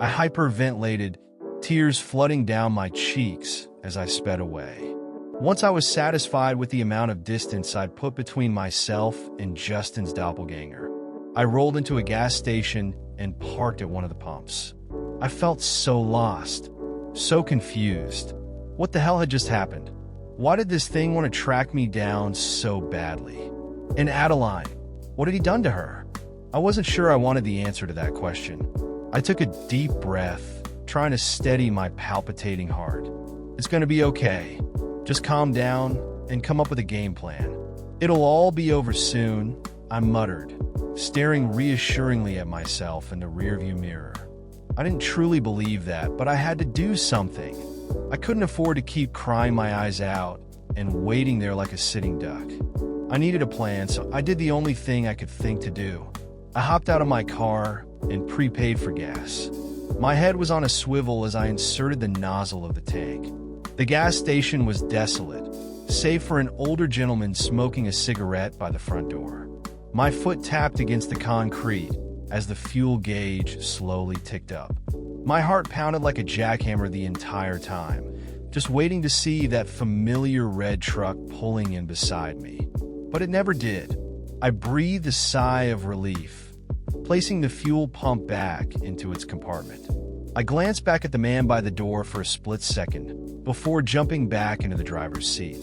I hyperventilated, tears flooding down my cheeks as I sped away. Once I was satisfied with the amount of distance I'd put between myself and Justin's doppelganger, I rolled into a gas station and parked at one of the pumps. I felt so lost, so confused. What the hell had just happened? Why did this thing want to track me down so badly? And Adeline, what had he done to her? I wasn't sure I wanted the answer to that question. I took a deep breath, trying to steady my palpitating heart. It's gonna be okay. Just calm down and come up with a game plan. It'll all be over soon, I muttered, staring reassuringly at myself in the rearview mirror. I didn't truly believe that, but I had to do something. I couldn't afford to keep crying my eyes out and waiting there like a sitting duck. I needed a plan, so I did the only thing I could think to do. I hopped out of my car and prepaid for gas. My head was on a swivel as I inserted the nozzle of the tank. The gas station was desolate, save for an older gentleman smoking a cigarette by the front door. My foot tapped against the concrete as the fuel gauge slowly ticked up. My heart pounded like a jackhammer the entire time, just waiting to see that familiar red truck pulling in beside me. But it never did. I breathed a sigh of relief, placing the fuel pump back into its compartment. I glanced back at the man by the door for a split second before jumping back into the driver's seat.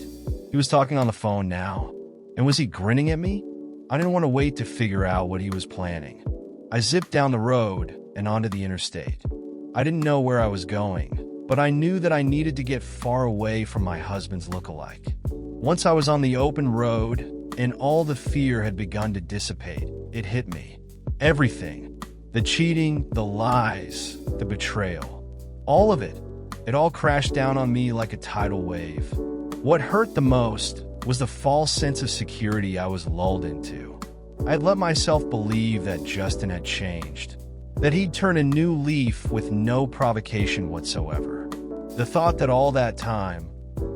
He was talking on the phone now, and was he grinning at me? I didn't want to wait to figure out what he was planning. I zipped down the road and onto the interstate. I didn't know where I was going, but I knew that I needed to get far away from my husband's look-alike. Once I was on the open road and all the fear had begun to dissipate, it hit me. Everything. The cheating, the lies, the betrayal. All of it. It all crashed down on me like a tidal wave. What hurt the most was the false sense of security I was lulled into. I had let myself believe that Justin had changed, that he'd turn a new leaf with no provocation whatsoever. The thought that all that time,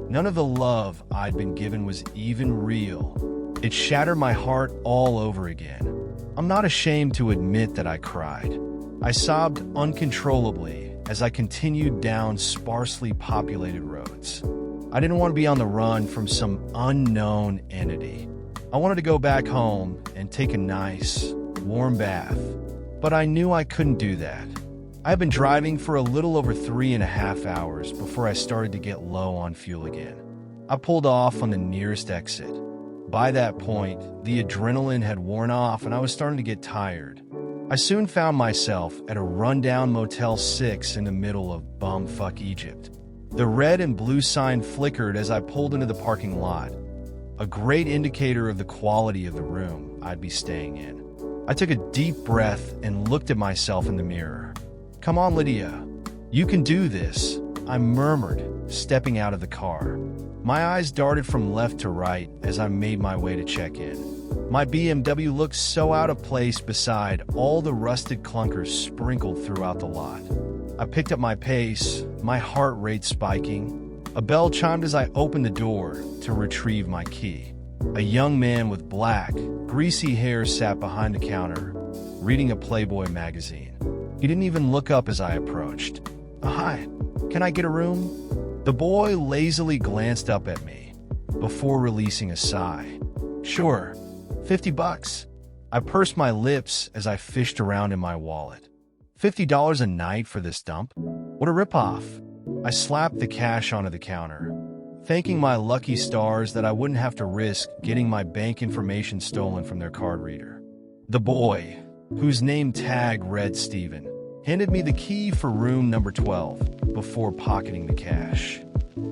none of the love I'd been given was even real, it shattered my heart all over again. I'm not ashamed to admit that I cried. I sobbed uncontrollably as I continued down sparsely populated roads. I didn't want to be on the run from some unknown entity. I wanted to go back home and take a nice, warm bath, but I knew I couldn't do that. I had been driving for a little over 3.5 hours before I started to get low on fuel again. I pulled off on the nearest exit. By that point, the adrenaline had worn off and I was starting to get tired. I soon found myself at a rundown Motel 6 in the middle of bumfuck Egypt. The red and blue sign flickered as I pulled into the parking lot, a great indicator of the quality of the room I'd be staying in. I took a deep breath and looked at myself in the mirror. "Come on, Lydia. You can do this," I murmured, stepping out of the car. My eyes darted from left to right as I made my way to check in. My BMW looked so out of place beside all the rusted clunkers sprinkled throughout the lot. I picked up my pace, my heart rate spiking. A bell chimed as I opened the door to retrieve my key. A young man with black, greasy hair sat behind the counter, reading a Playboy magazine. He didn't even look up as I approached. "Hi, can I get a room?" The boy lazily glanced up at me before releasing a sigh. "Sure, $50. I pursed my lips as I fished around in my wallet. $50 a night for this dump? What a ripoff. I slapped the cash onto the counter, thanking my lucky stars that I wouldn't have to risk getting my bank information stolen from their card reader. The boy, whose name tag read Steven, handed me the key for room number 12 before pocketing the cash.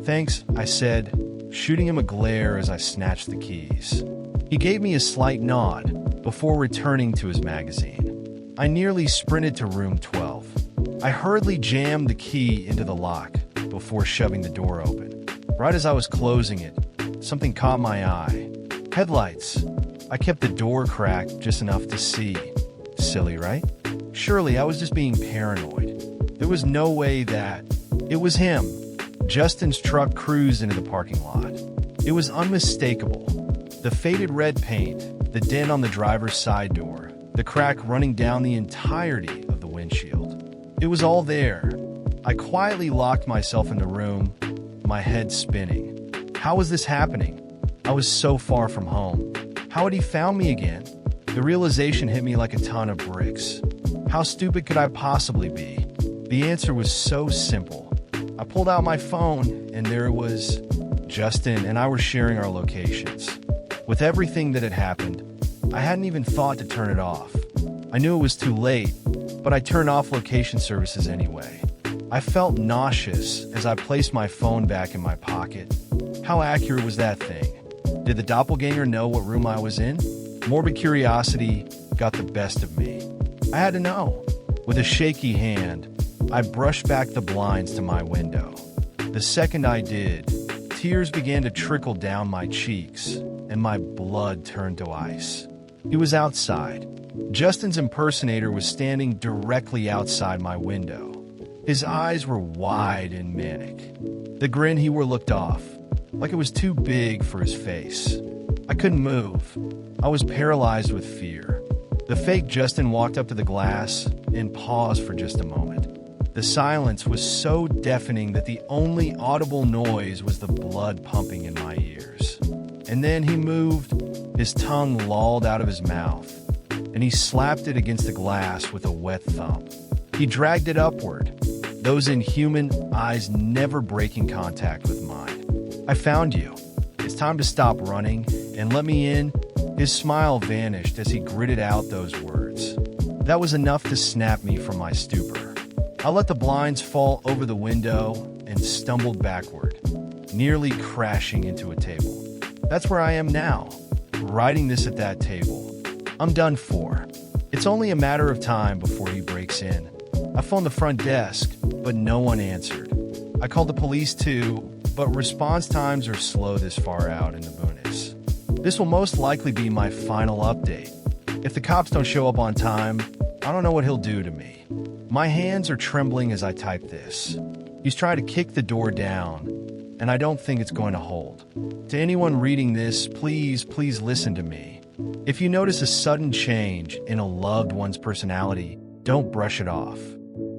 "Thanks," I said, shooting him a glare as I snatched the keys. He gave me a slight nod before returning to his magazine. I nearly sprinted to room 12. I hurriedly jammed the key into the lock before shoving the door open. Right as I was closing it, something caught my eye. Headlights. I kept the door cracked just enough to see. Silly, right? Surely I was just being paranoid. There was no way that... It was him. Justin's truck cruised into the parking lot. It was unmistakable. The faded red paint, the dent on the driver's side door, the crack running down the entirety of the windshield. It was all there. I quietly locked myself in the room, my head spinning. How was this happening? I was so far from home. How had he found me again? The realization hit me like a ton of bricks. How stupid could I possibly be? The answer was so simple. I pulled out my phone, and there it was. Justin and I were sharing our locations. With everything that had happened, I hadn't even thought to turn it off. I knew it was too late, but I turned off location services anyway. I felt nauseous as I placed my phone back in my pocket. How accurate was that thing? Did the doppelganger know what room I was in? Morbid curiosity got the best of me. I had to know. With a shaky hand, I brushed back the blinds to my window. The second I did, tears began to trickle down my cheeks, and my blood turned to ice. He was outside. Justin's impersonator was standing directly outside my window. His eyes were wide and manic. The grin he wore looked off, like it was too big for his face. I couldn't move. I was paralyzed with fear. The fake Justin walked up to the glass and paused for just a moment. The silence was so deafening that the only audible noise was the blood pumping in my ears. And then he moved, his tongue lolled out of his mouth, and he slapped it against the glass with a wet thumb. He dragged it upward, those inhuman eyes never breaking contact with mine. I found you. It's time to stop running and let me in. His smile vanished as he gritted out those words. That was enough to snap me from my stupor. I let the blinds fall over the window and stumbled backward, nearly crashing into a table. That's where I am now, writing this at that table. I'm done for. It's only a matter of time before he breaks in. I phoned the front desk, but no one answered. I called the police too, but response times are slow this far out in the boonies. This will most likely be my final update. If the cops don't show up on time, I don't know what he'll do to me. My hands are trembling as I type this. He's trying to kick the door down, and I don't think it's going to hold. To anyone reading this, please listen to me. If you notice a sudden change in a loved one's personality, don't brush it off.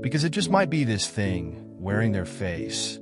Because it just might be this thing wearing their face.